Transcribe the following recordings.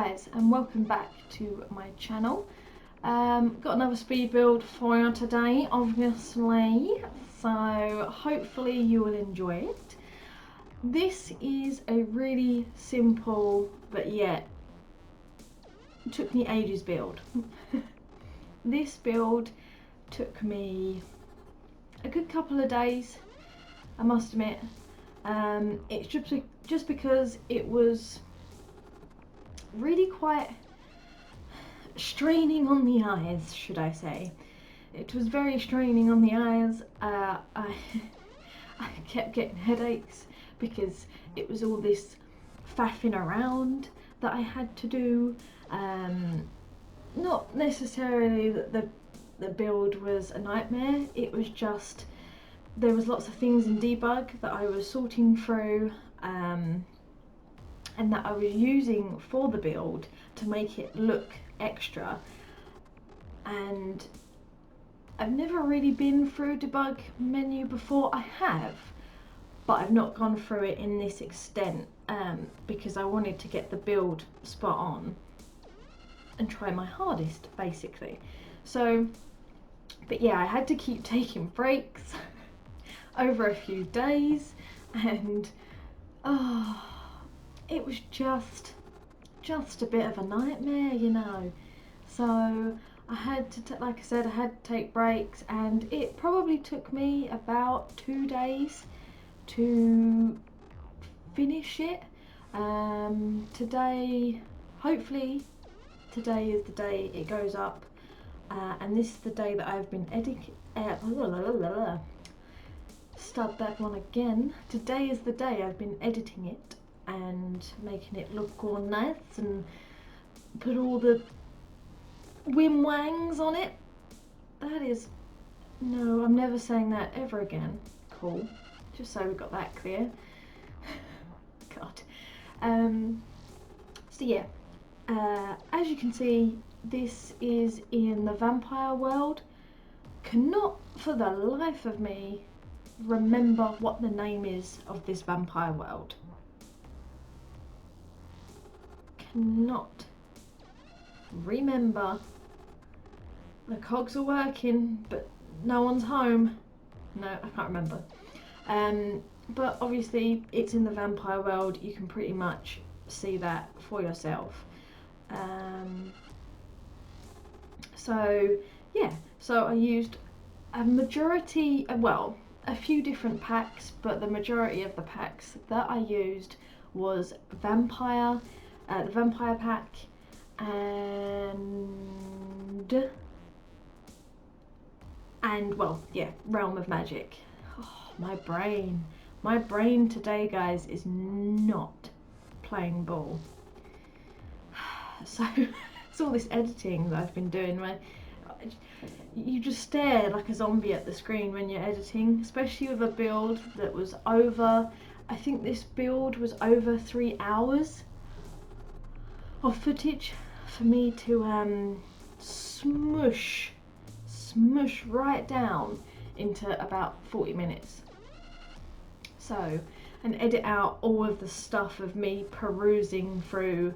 guys, and welcome back to my channel. Got another speed build for you today, obviously, so hopefully you will enjoy it. This is a really simple but yet took me ages build. This build took me a good couple of days, I must admit. It's just because it was really quite straining on the eyes, should I say. It was very straining on the eyes. I kept getting headaches because it was all this faffing around that I had to do. Not necessarily that the build was a nightmare, it was just there was lots of things in debug that I was sorting through, and that I was using for the build to make it look extra. And I've never really been through debug menu before. I have, but I've not gone through it in this extent, because I wanted to get the build spot on and try my hardest, basically. So, but yeah, I had to keep taking breaks over a few days, and it was just a bit of a nightmare, you know. So I had to, like I said, I had to take breaks, and it probably took me about 2 days to finish it. Today, hopefully today is the day it goes up, and this is the day that I've been editing. Start that one again. Today is the day I've been editing it and making it look all nice and put all the wim wangs on it. That is, no, I'm never saying that ever again. Cool, just so we got that clear. God. So yeah, as you can see, this is in the vampire world. Cannot for the life of me remember what the name is of this vampire world. Cannot remember. The cogs are working, but no one's home. No, I can't remember. But obviously it's in the vampire world. You can pretty much see that for yourself. So yeah, so I used a majority, well, a few different packs, but the majority of the packs that I used was vampire, the vampire pack, and well, yeah, realm of magic. Oh, my brain today, guys, is not playing ball. So it's all this editing that I've been doing where you just stare like a zombie at the screen when you're editing, especially with a build that was over, I think this build was over 3 hours of footage for me to smush right down into about 40 minutes. So, and edit out all of the stuff of me perusing through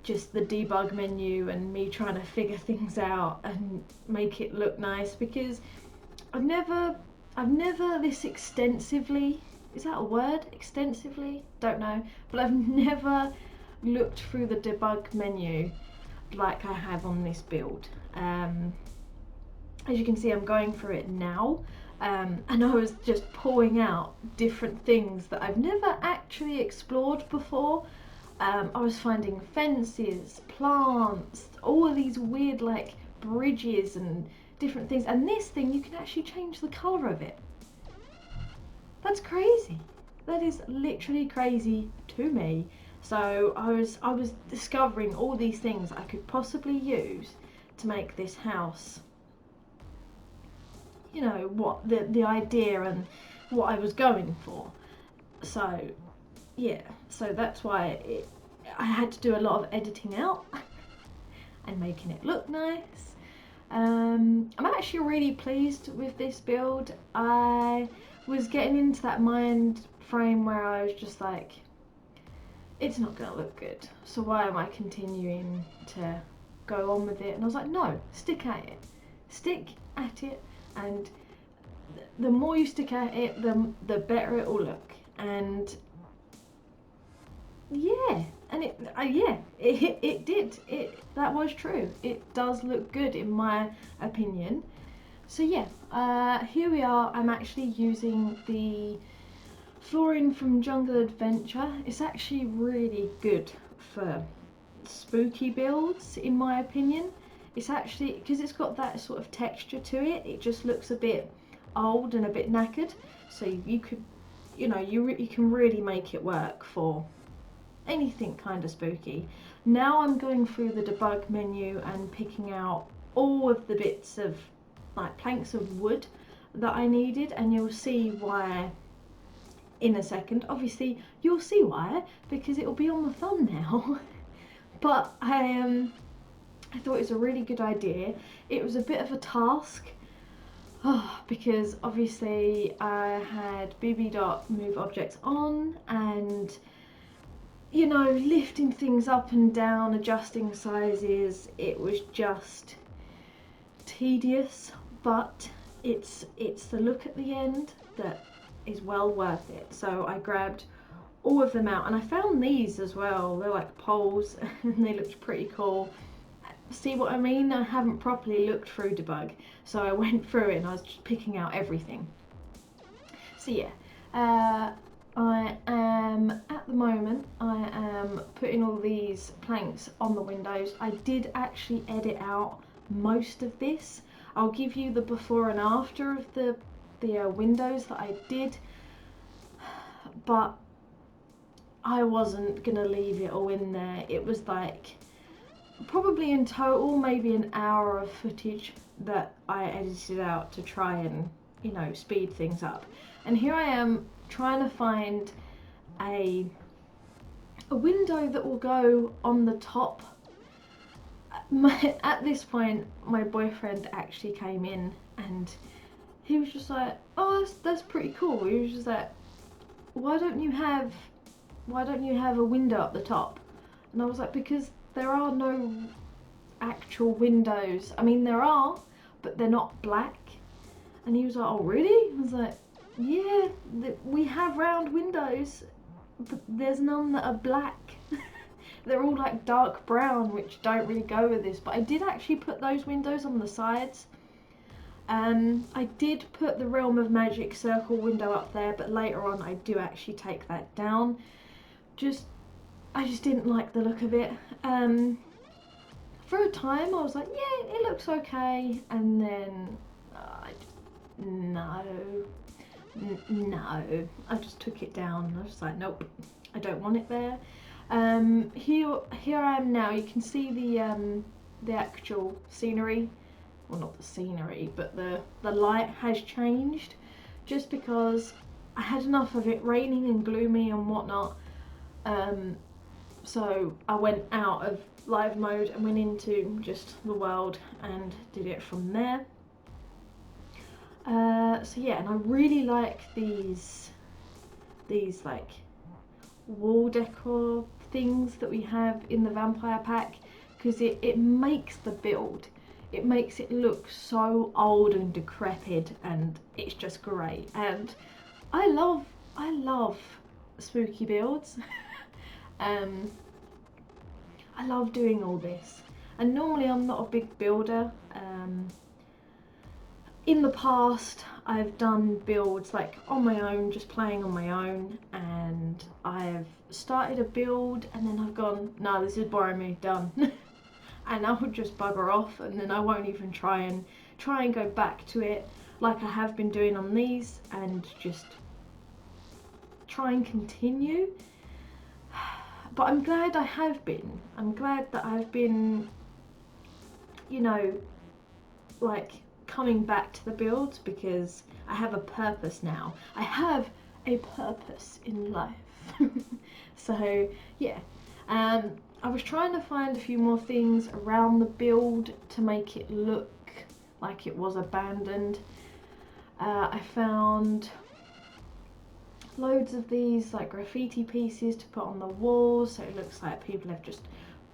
just the debug menu and me trying to figure things out and make it look nice, because I've never this extensively, is that a word, extensively, don't know, but I've never looked through the debug menu like I have on this build. As you can see, I'm going through it now, and I was just pulling out different things that I've never actually explored before. I was finding fences, plants, all of these weird like bridges and different things, and this thing you can actually change the colour of it. That's crazy. That is literally crazy to me. So I was discovering all these things I could possibly use to make this house, you know, what the idea and what I was going for. So yeah, so that's why I had to do a lot of editing out and making it look nice. I'm actually really pleased with this build. I was getting into that mind frame where I was just like, it's not going to look good. So why am I continuing to go on with it? And I was like, no, stick at it. Stick at it, and the more you stick at it, the better it will look. And yeah, and it did. That was true. It does look good in my opinion. So yeah, here we are. I'm actually using the flooring from Jungle Adventure. It's actually really good for spooky builds in my opinion. It's actually, because it's got that sort of texture to it, it just looks a bit old and a bit knackered. So you could, you know, you can really make it work for anything kind of spooky. Now I'm going through the debug menu and picking out all of the bits of like planks of wood that I needed, and you'll see why in a second. Obviously you'll see why, because it will be on the thumbnail. But I thought it was a really good idea. It was a bit of a task, because obviously I had BB move objects on, and you know, lifting things up and down, adjusting sizes, it was just tedious, but it's the look at the end that is well worth it. So I grabbed all of them out, and I found these as well. They're like poles and they looked pretty cool. See what I mean? I haven't properly looked through debug, so I went through it and I was just picking out everything. So yeah, I am, at the moment, I am putting all these planks on the windows. I did actually edit out most of this. I'll give you the before and after of the windows that I did, but I wasn't gonna leave it all in there. It was like probably in total maybe an hour of footage that I edited out to try and, you know, speed things up. And here I am trying to find a window that will go on the top. At this point my boyfriend actually came in and he was just like, oh, that's pretty cool. He was just like, why don't you have a window up the top? And I was like, because there are no actual windows. I mean, there are, but they're not black. And he was like, oh really? I was like, yeah, we have round windows, but there's none that are black. They're all like dark brown, which don't really go with this. But I did actually put those windows on the sides. I did put the Realm of Magic circle window up there, but later on I do actually take that down. I just didn't like the look of it. For a time I was like, yeah, it looks okay, and then no, I just took it down. I was like, nope, I don't want it there. Here I am now. You can see the actual scenery. Well, not the scenery, but the light has changed, just because I had enough of it raining and gloomy and whatnot. So I went out of live mode and went into just the world and did it from there. So yeah, and I really like these like wall decor things that we have in the vampire pack, because it makes the build, it makes it look so old and decrepit, and it's just great. And I love spooky builds. I love doing all this, and normally I'm not a big builder. In the past I've done builds like on my own, just playing on my own, and I've started a build and then I've gone, no, this is boring me, done. And I would just bugger off, and then I won't even try and go back to it like I have been doing on these, and just try and continue. But I'm glad I have been. I'm glad that I've been, you know, like coming back to the builds, because I have a purpose now. I have a purpose in life. So yeah, I was trying to find a few more things around the build to make it look like it was abandoned. I found loads of these like graffiti pieces to put on the walls, so it looks like people have just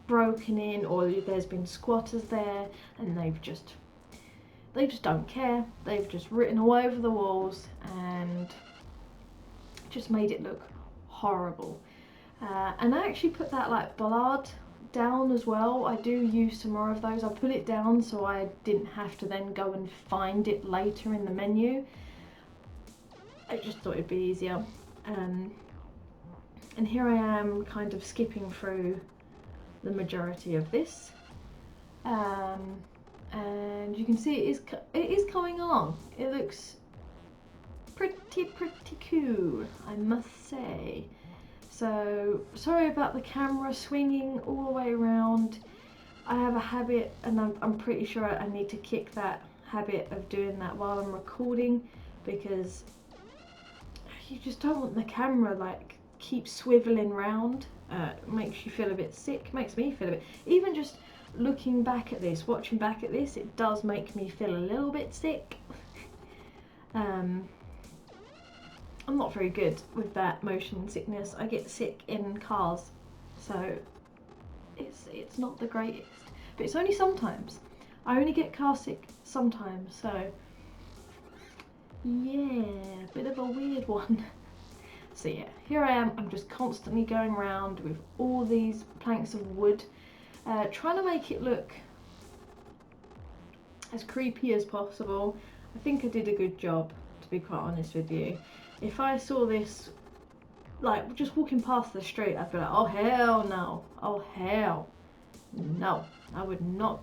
broken in, or there's been squatters there and they just don't care. They've just written all over the walls and just made it look horrible. And I actually put that like bollard down as well. I do use some more of those. I put it down so I didn't have to then go and find it later in the menu. I just thought it'd be easier. And here I am kind of skipping through the majority of this. And you can see it is coming along. It looks pretty cool, I must say. So sorry about the camera swinging all the way around. I have a habit, and I'm pretty sure I need to kick that habit of doing that while I'm recording, because you just don't want the camera like keep swiveling round. Makes you feel a bit sick, makes me feel a bit, even just looking back at this, watching back at this, it does make me feel a little bit sick. I'm not very good with that motion sickness. I get sick in cars, so it's not the greatest, but it's only sometimes. I only get car sick sometimes, so yeah, bit of a weird one. So yeah, here I am. I'm just constantly going around with all these planks of wood, trying to make it look as creepy as possible. I think I did a good job, to be quite honest with you. If I saw this, like, just walking past the street, I'd be like, oh hell no, oh hell no. I would not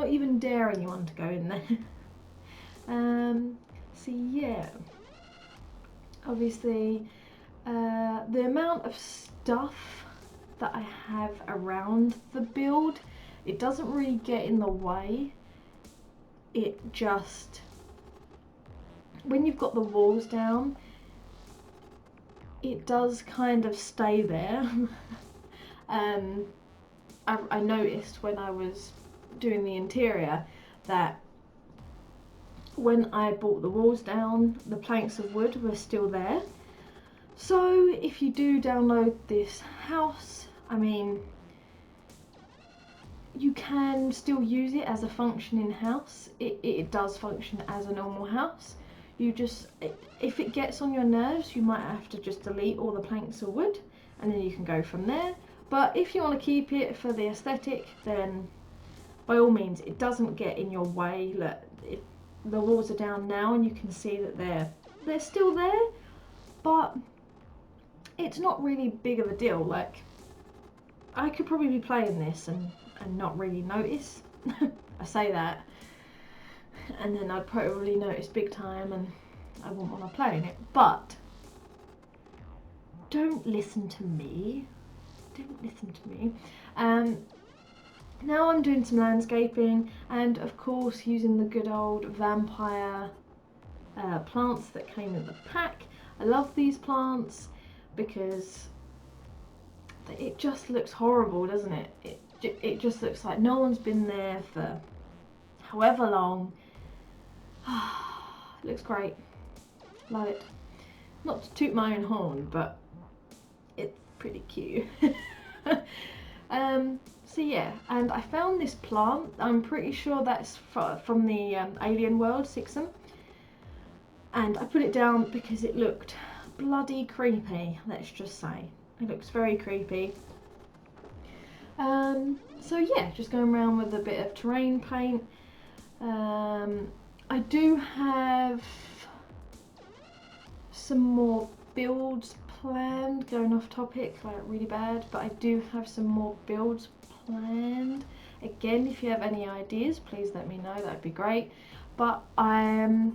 even dare anyone to go in there. So yeah, obviously the amount of stuff that I have around the build, it doesn't really get in the way. It just, when you've got the walls down, it does kind of stay there. I noticed when I was doing the interior that when I brought the walls down, the planks of wood were still there. So if you do download this house, I mean, you can still use it as a functioning house. It does function as a normal house. You just, if it gets on your nerves, you might have to just delete all the planks of wood, and then you can go from there. But if you want to keep it for the aesthetic, then by all means, it doesn't get in your way. Look, the walls are down now and you can see that they're still there, but it's not really big of a deal. Like, I could probably be playing this and not really notice. I say that, and then I'd probably notice big time and I wouldn't want to play in it. But don't listen to me. Don't listen to me. Now I'm doing some landscaping, and of course using the good old vampire plants that came in the pack. I love these plants because it just looks horrible, doesn't it? It just looks like no one's been there for however long. It looks great. Love it. Not to toot my own horn, but it's pretty cute. So yeah, and I found this plant. I'm pretty sure that's from the Alien World Sixum, and I put it down because it looked bloody creepy, let's just say. It looks very creepy. So yeah, just going around with a bit of terrain paint. I do have some more builds planned, going off topic like really bad, but I do have some more builds planned. Again, if you have any ideas, please let me know, that'd be great. But I'll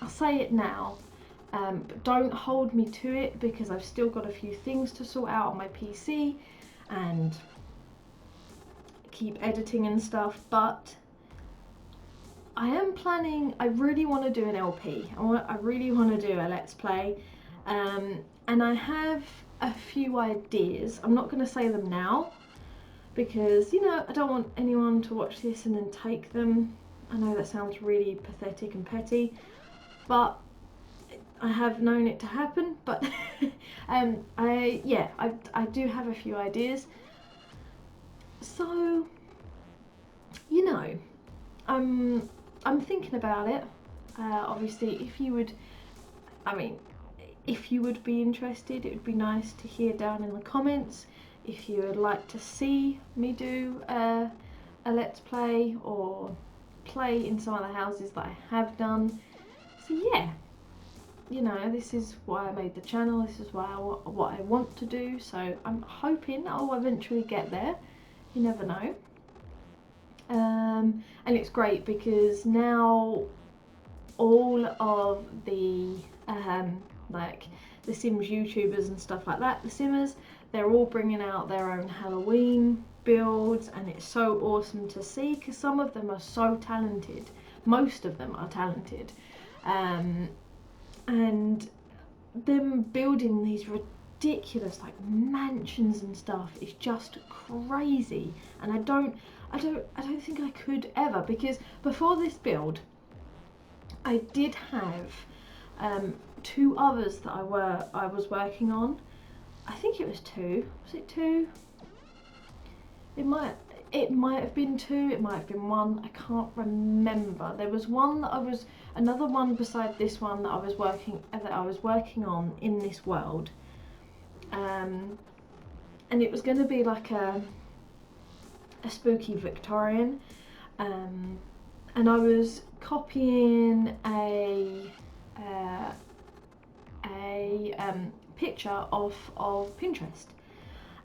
say it now, but don't hold me to it, because I've still got a few things to sort out on my PC and keep editing and stuff. But I am planning, I really want to do an LP. I really want to do a Let's Play, and I have a few ideas. I'm not going to say them now because, you know, I don't want anyone to watch this and then take them. I know that sounds really pathetic and petty, but I have known it to happen, but I do have a few ideas. So, you know, I'm thinking about it. Obviously, if you would be interested, it would be nice to hear down in the comments if you would like to see me do a let's play or play in some of the houses that I have done. So yeah, you know, this is why I made the channel, this is what I want to do, so I'm hoping I'll eventually get there. You never know. And it's great because now all of the like the Sims YouTubers and stuff like that, the Simmers, they're all bringing out their own Halloween builds, and it's so awesome to see because some of them are so talented. Most of them are talented, and them building these ridiculous like mansions and stuff is just crazy. And I don't think I could ever, because before this build I did have two others that I was working on. I think it was two. Was it two? It might have been two, it might have been one, I can't remember. There was one that another one beside this one that I was working on in this world. And it was going to be like a spooky Victorian. And I was copying a picture of Pinterest,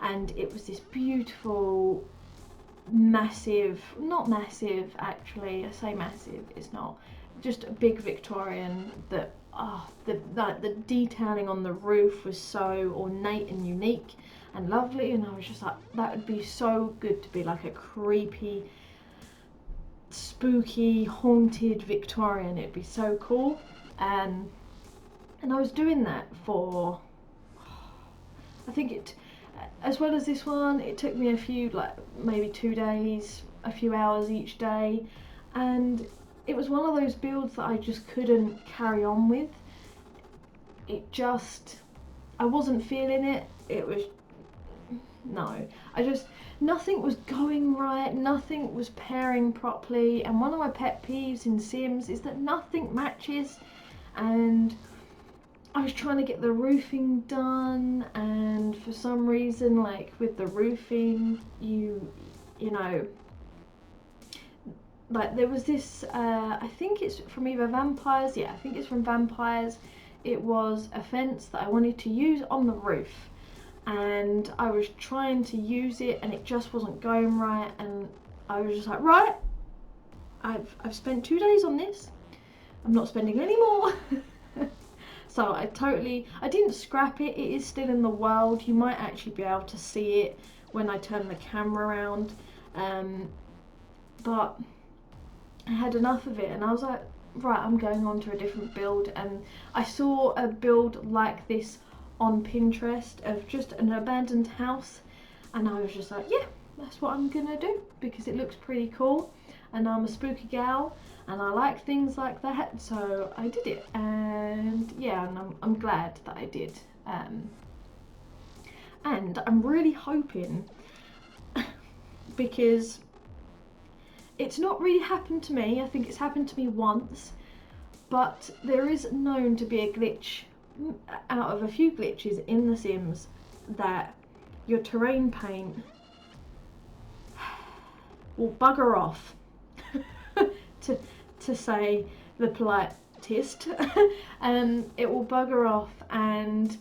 and it was this beautiful, massive, not massive actually, I say massive, it's not, just a big Victorian that the detailing on the roof was so ornate and unique and lovely, and I was just like, that would be so good to be like a creepy, spooky, haunted Victorian. It'd be so cool. And I was doing that for, I think as well as this one, it took me a few, like maybe 2 days, a few hours each day, and it was one of those builds that I just couldn't carry on with. I wasn't feeling it. It was, no, nothing was going right, nothing was pairing properly, and one of my pet peeves in Sims is that nothing matches. And I was trying to get the roofing done, and for some reason, like with the roofing, you know, like there was this, I think it's from either Vampires, yeah, I think it's from Vampires, it was a fence that I wanted to use on the roof, and I was trying to use it and it just wasn't going right, and I was just like, right, I've spent 2 days on this, I'm not spending any more. So I didn't scrap it, it is still in the world, you might actually be able to see it when I turn the camera around, but I had enough of it and I was like, right, I'm going on to a different build. And I saw a build like this on Pinterest of just an abandoned house, and I was just like, yeah, that's what I'm gonna do because it looks pretty cool and I'm a spooky gal and I like things like that, so I did it. And yeah, and I'm glad that I did. And I'm really hoping, because it's not really happened to me, I think it's happened to me once, but there is known to be a glitch, out of a few glitches in The Sims, that your terrain paint will bugger off, to say the politest. It will bugger off, and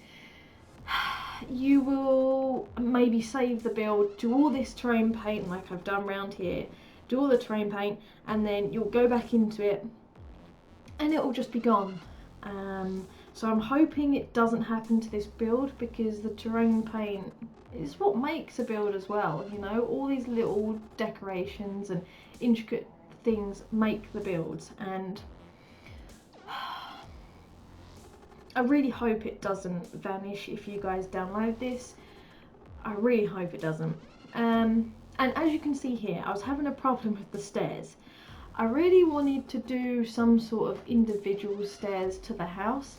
you will maybe save the build, do all this terrain paint like I've done around here, do all the terrain paint, and then you'll go back into it and it will just be gone. So I'm hoping it doesn't happen to this build, because the terrain paint is what makes a build as well, you know, all these little decorations and intricate things make the builds, and I really hope it doesn't vanish if you guys download this. I really hope it doesn't. And as you can see here, I was having a problem with the stairs. I really wanted to do some sort of individual stairs to the house,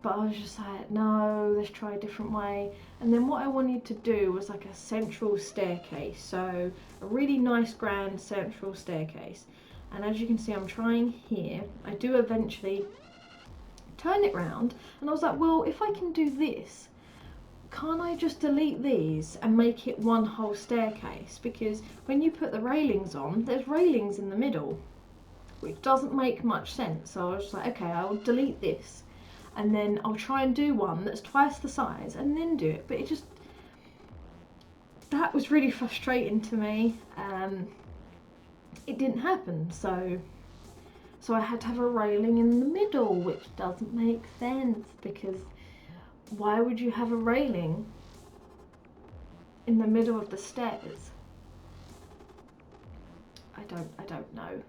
but I was just like, no, let's try a different way. And then what I wanted to do was like a central staircase, so a really nice grand central staircase. And as you can see, I'm trying here. I do eventually turn it round, and I was like, well, if I can do this, can't I just delete these and make it one whole staircase? Because when you put the railings on, there's railings in the middle, which doesn't make much sense. So I was just like, okay, I'll delete this, and then I'll try and do one that's twice the size and then do it. But it just, that was really frustrating to me. It didn't happen, so I had to have a railing in the middle, which doesn't make sense, because why would you have a railing in the middle of the stairs? I don't know.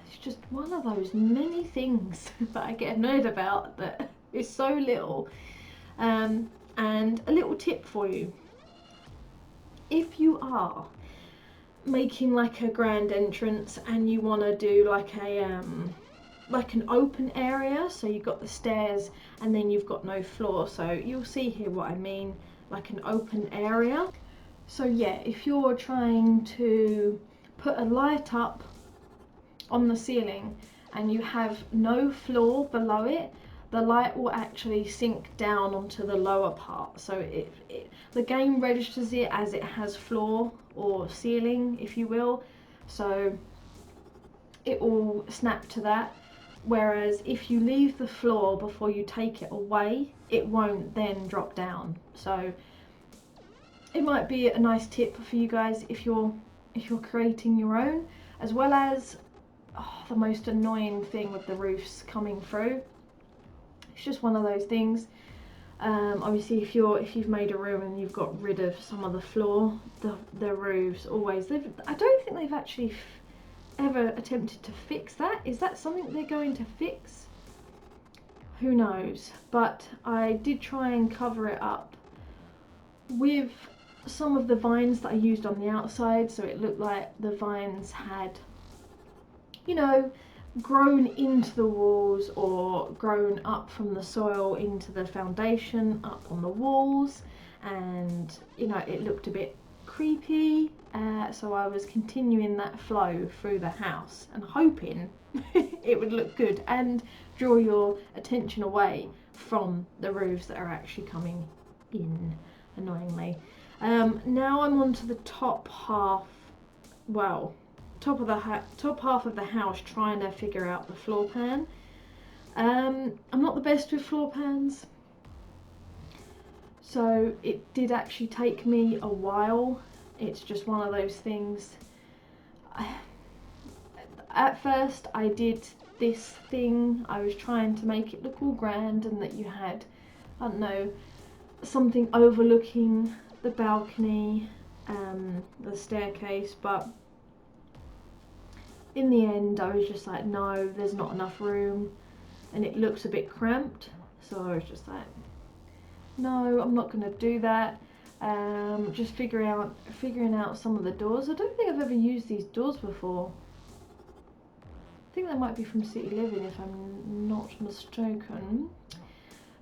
It's just one of those many things that I get annoyed about that is so little. And a little tip for you: if you are making like a grand entrance and you want to do like a like an open area, so you've got the stairs and then you've got no floor, so you'll see here what I mean, like an open area. So yeah, if you're trying to put a light up on the ceiling and you have no floor below it, the light will actually sink down onto the lower part, so the game registers it as it has floor or ceiling, if you will, so it will snap to that. Whereas if you leave the floor before you take it away, it won't then drop down. So it might be a nice tip for you guys if you're creating your own, as well as the most annoying thing with the roofs coming through. It's just one of those things. Obviously, if you've made a room and you've got rid of some of the floor, the roofs always. I don't think they've actually ever attempted to fix that. Is that something they're going to fix? Who knows? But I did try and cover it up with some of the vines that I used on the outside, so it looked like the vines had, you know, grown into the walls or grown up from the soil into the foundation up on the walls, and you know, it looked a bit creepy. So I was continuing that flow through the house and hoping it would look good and draw your attention away from the roofs that are actually coming in, annoyingly. Now I'm on to the top half, well, top half of the house, trying to figure out the floor pan. I'm not the best with floor pans, so it did actually take me a while. It's just one of those things. At first I did this thing, I was trying to make it look all grand and that you had, I don't know, something overlooking the balcony, the staircase, but in the end I was just like, no, there's not enough room and it looks a bit cramped, so I was just like, no, I'm not going to do that. Just figuring out some of the doors. I don't think I've ever used these doors before. I think they might be from City Living if I'm not mistaken.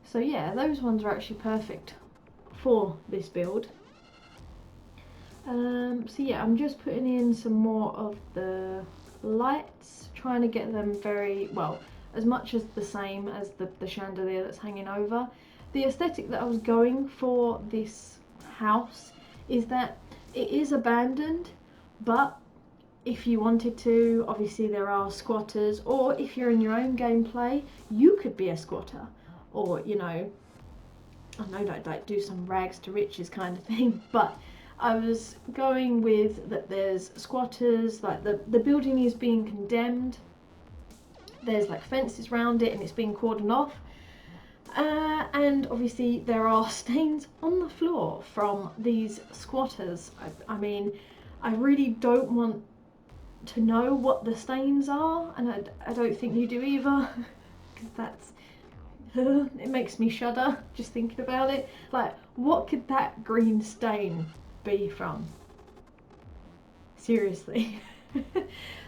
So yeah, those ones are actually perfect for this build. So yeah, I'm just putting in some more of the lights, trying to get them very, well, as much as the same as the chandelier that's hanging over. The aesthetic that I was going for this house is that it is abandoned, but if you wanted to, obviously there are squatters, or if you're in your own gameplay, you could be a squatter, or, you know, I don't know, like do some rags to riches kind of thing. But I was going with that there's squatters, like the building is being condemned, there's like fences around it and it's being cordoned off, and obviously there are stains on the floor from these squatters. I mean, I really don't want to know what the stains are, and I don't think you do either, because that's it makes me shudder just thinking about it. Like, what could that green stain be from? Seriously.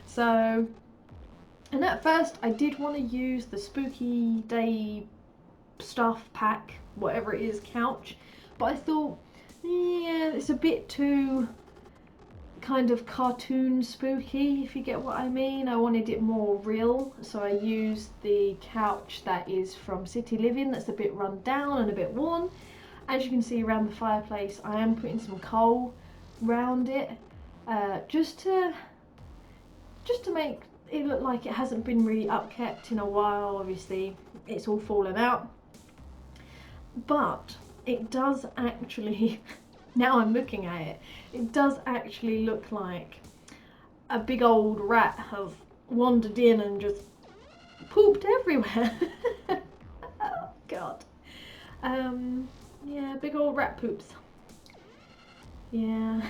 So And at first I did want to use the Spooky Day stuff pack, whatever it is, couch, but I thought, yeah, it's a bit too kind of cartoon spooky, if you get what I mean. I wanted it more real, so I used the couch that is from City Living, that's a bit run down and a bit worn. As you can see around the fireplace, I am putting some coal round it, just to make it look like it hasn't been really upkept in a while. Obviously it's all fallen out, but it does actually now I'm looking at it, it does actually look like a big old rat has wandered in and just pooped everywhere. Oh god. Yeah, big old rat poops. Yeah.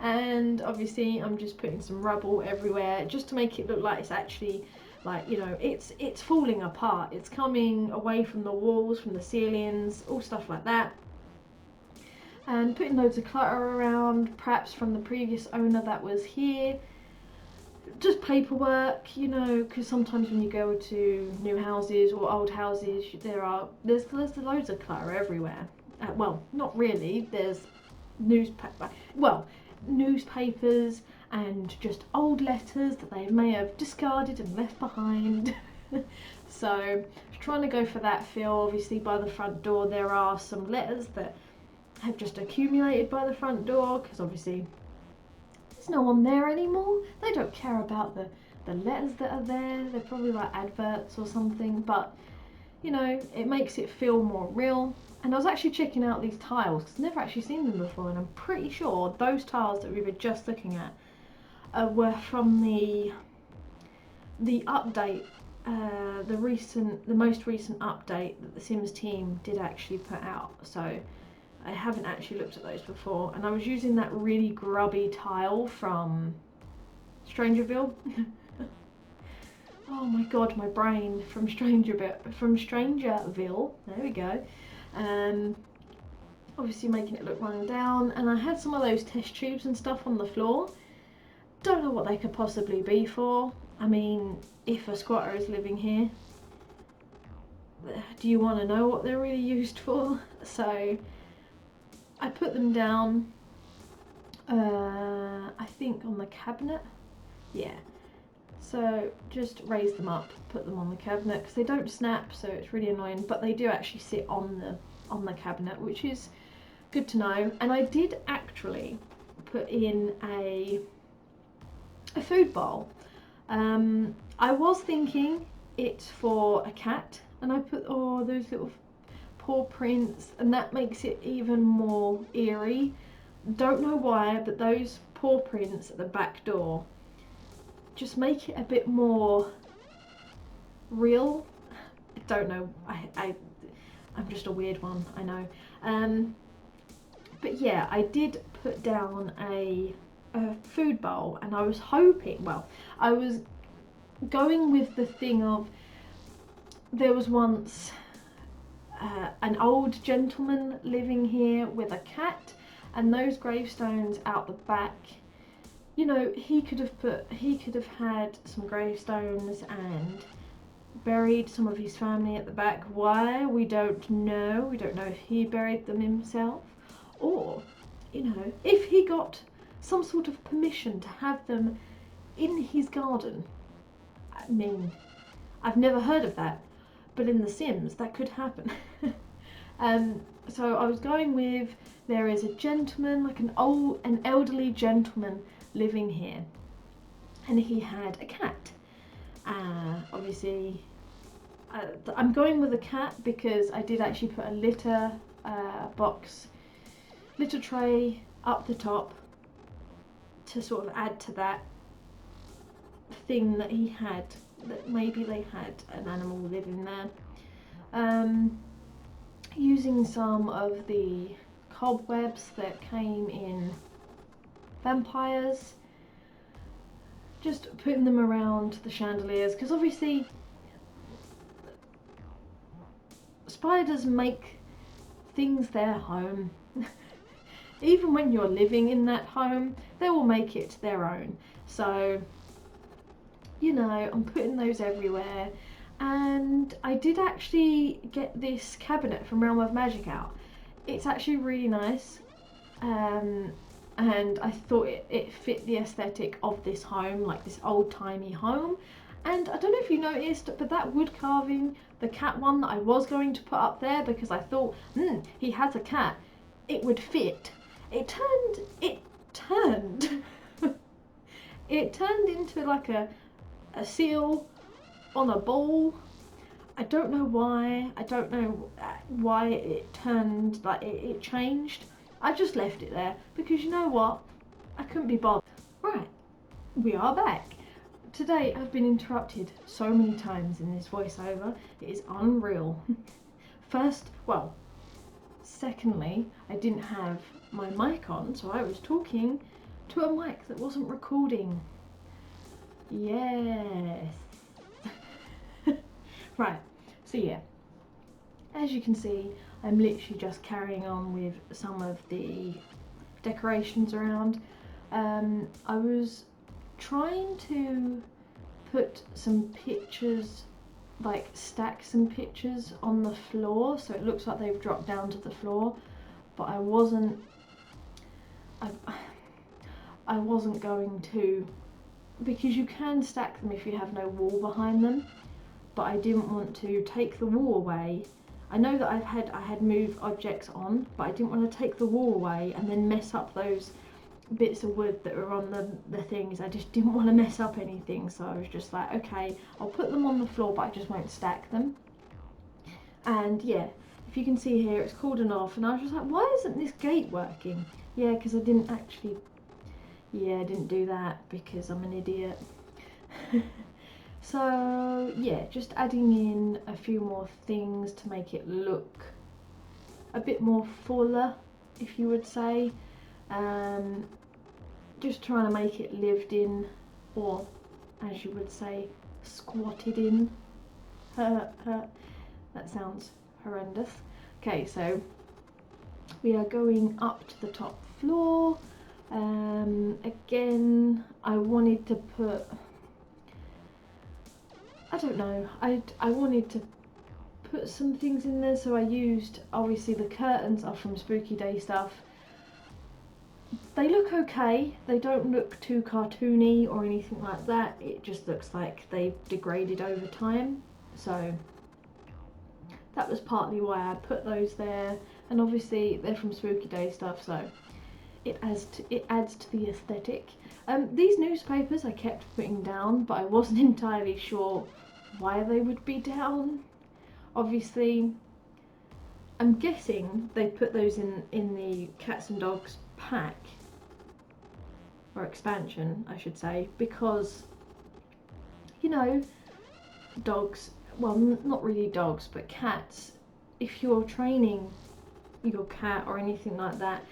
And obviously I'm just putting some rubble everywhere just to make it look like it's actually, like, you know, it's falling apart. It's coming away from the walls, from the ceilings, all stuff like that. And putting loads of clutter around, perhaps from the previous owner that was here. Just paperwork, you know, because sometimes when you go to new houses or old houses, there's loads of clutter everywhere. Well, not really. There's newspapers and just old letters that they may have discarded and left behind. So trying to go for that feel. Obviously by the front door there are some letters that have just accumulated by the front door, because obviously there's no one there anymore. They don't care about the letters that are there. They're probably like adverts or something, but you know, it makes it feel more real. And I was actually checking out these tiles because I've never actually seen them before, and I'm pretty sure those tiles that we were just looking at were from the update, the most recent update that the Sims team did actually put out. So I haven't actually looked at those before, and I was using that really grubby tile from Strangerville. Oh my god, my brain, from Strangerville. There we go. Obviously making it look run down, and I had some of those test tubes and stuff on the floor. Don't know what they could possibly be for. I mean, if a squatter is living here, do you want to know what they're really used for? So I put them down, I think on the cabinet. Yeah. So just raise them up, put them on the cabinet, because they don't snap, so it's really annoying, but they do actually sit on the cabinet, which is good to know. And I did actually put in a food bowl. I was thinking it's for a cat, and I put all those little paw prints, and that makes it even more eerie. Don't know why, but those paw prints at the back door just make it a bit more real. I don't know, I'm just a weird one, I know. But yeah, I did put down a food bowl, and I was hoping, well, I was going with the thing of, there was once an old gentleman living here with a cat, and those gravestones out the back, you know, he could have had some gravestones and buried some of his family at the back. Why? We don't know. We don't know if he buried them himself, or, you know, if he got some sort of permission to have them in his garden. I mean, I've never heard of that, but in The Sims that could happen. So I was going with, there is a gentleman, like an elderly gentleman living here, and he had a cat. Obviously I'm going with a cat because I did actually put a litter tray up the top to sort of add to that thing that he had, that maybe they had an animal living there. Using some of the cobwebs that came in vampires, just putting them around the chandeliers, because obviously spiders make things their home. Even when you're living in that home, they will make it their own. So you know, I'm putting those everywhere. And I did actually get this cabinet from Realm of Magic out. It's actually really nice. And I thought it fit the aesthetic of this home, like this old-timey home. And I don't know if you noticed, but that wood carving, the cat one that I was going to put up there because I thought, he has a cat, it would fit. It turned it turned into like a seal on a ball. I don't know why. I don't know why it turned, like it changed. I just left it there because you know what? I couldn't be bothered. Right, we are back. Today I've been interrupted so many times in this voiceover. It is unreal. Secondly, I didn't have my mic on, so I was talking to a mic that wasn't recording. Yes. Right, so yeah, as you can see, I'm literally just carrying on with some of the decorations around. I was trying to put some pictures, like stack some pictures on the floor so it looks like they've dropped down to the floor, but I wasn't going to, because you can stack them if you have no wall behind them, but I didn't want to take the wall away. I know that I had moved objects on, but I didn't want to take the wall away and then mess up those bits of wood that were on the things. I just didn't want to mess up anything, so I was just like, okay, I'll put them on the floor, but I just won't stack them. And yeah, if you can see here, it's cordoned off, and I was just like, why isn't this gate working? Yeah, because I didn't do that because I'm an idiot. So yeah, just adding in a few more things to make it look a bit more fuller, if you would say. Just trying to make it lived in, or as you would say, squatted in. That sounds horrendous. Okay, so we are going up to the top floor. Again, I wanted to put, I don't know, I wanted to put some things in there, so I used, obviously the curtains are from Spooky Day stuff. They look okay, they don't look too cartoony or anything like that, it just looks like they've degraded over time, so that was partly why I put those there. And obviously they're from Spooky Day stuff, so it adds to the aesthetic. These newspapers I kept putting down, but I wasn't entirely sure why they would be down. Obviously, I'm guessing they put those in the Cats and Dogs pack, or expansion I should say, because, you know, dogs, well, not really dogs, but cats, if you're training your cat or anything like that,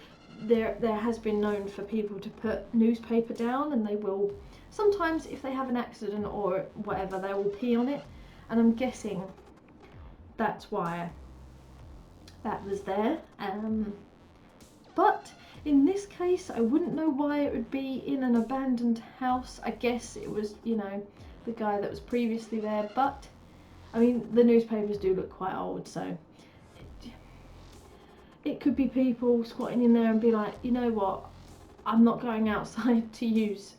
there has been known for people to put newspaper down, and they will sometimes, if they have an accident or whatever, they will pee on it, and I'm guessing that's why that was there. But in this case, I wouldn't know why it would be in an abandoned house. I guess it was, you know, the guy that was previously there, but I mean, the newspapers do look quite old, so it could be people squatting in there and be like, you know what, I'm not going outside to use,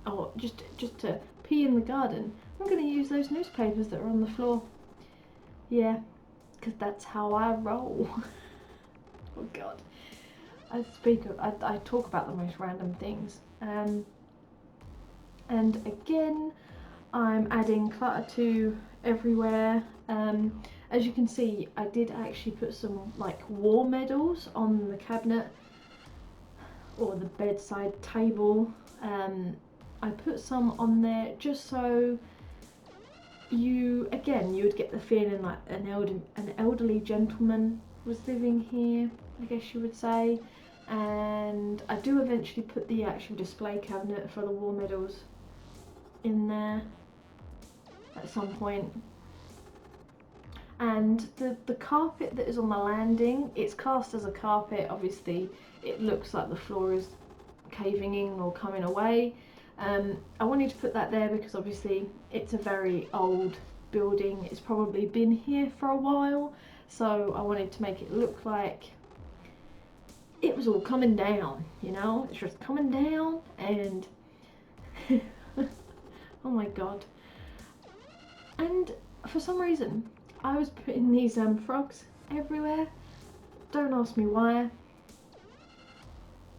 or just to pee in the garden. I'm going to use those newspapers that are on the floor. Yeah, because that's how I roll. Oh god. I talk about the most random things. And again, I'm adding clutter to everywhere. As you can see, I did actually put some like war medals on the cabinet or the bedside table. I put some on there just so you would get the feeling like an elderly gentleman was living here, I guess you would say. And I do eventually put the actual display cabinet for the war medals in there at some point. And the carpet that is on the landing, it's cast as a carpet. Obviously it looks like the floor is caving in or coming away, I wanted to put that there because obviously it's a very old building. It's probably been here for a while, so I wanted to make it look like it was all coming down, you know? It's just coming down and oh my god. And for some reason I was putting these frogs everywhere. Don't ask me why.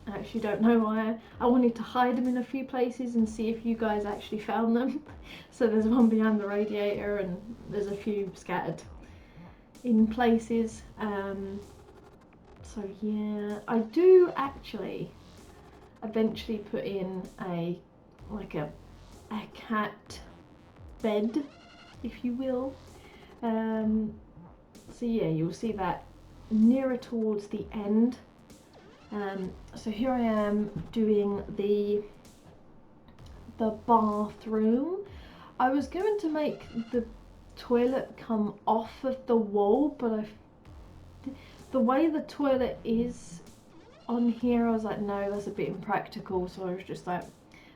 I actually don't know why. I wanted to hide them in a few places and see if you guys actually found them. So there's one behind the radiator and there's a few scattered in places. So yeah, I do actually eventually put in a cat bed, if you will. So yeah, you'll see that nearer towards the end. So here I am doing the bathroom. I was going to make the toilet come off of the wall, but the way the toilet is on here, I was like, no, that's a bit impractical. So I was just like,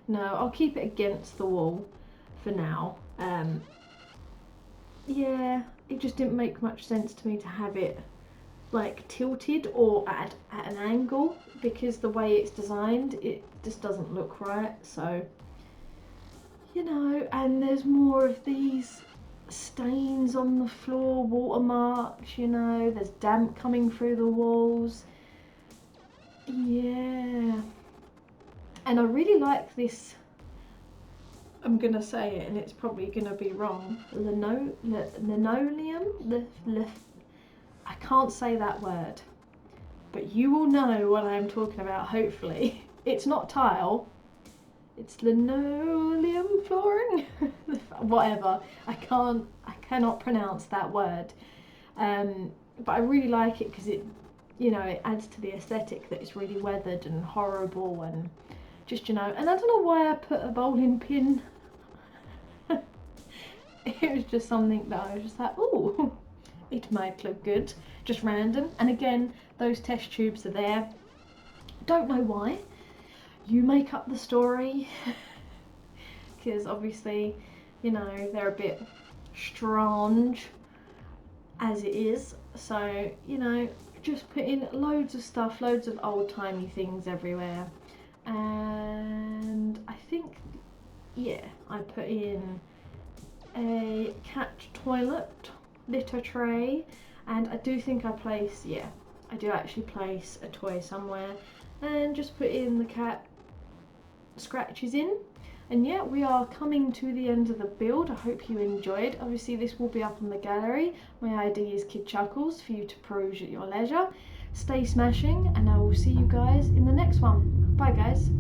no, I'll keep it against the wall for now. Yeah, it just didn't make much sense to me to have it like tilted or at an angle, because the way it's designed, it just doesn't look right. So, you know, and there's more of these stains on the floor, watermarks, you know, there's damp coming through the walls. Yeah, and I really like this, I'm gonna say it and it's probably gonna be wrong, linoleum, I can't say that word, but you will know what I'm talking about, hopefully. It's not tile, it's linoleum flooring. Whatever, I cannot pronounce that word. But I really like it because it, you know, it adds to the aesthetic that it's really weathered and horrible and just, you know, and I don't know why I put a bowling pin. It was just something that I was just like, ooh, it might look good, just random. And again, those test tubes are there. Don't know why. You make up the story. Because obviously, you know, they're a bit strange as it is. So, you know, just put in loads of stuff, loads of old-timey things everywhere. And I think, yeah, I put in a cat toilet, litter tray, and I do think I place, yeah, I do actually place a toy somewhere, and just put in the cat scratches in. And yeah, we are coming to the end of the build. I hope you enjoyed. Obviously this will be up on the gallery. My ID is KiddChuckles for you to peruse at your leisure. Stay smashing, and I will see you guys in the next one. Bye guys.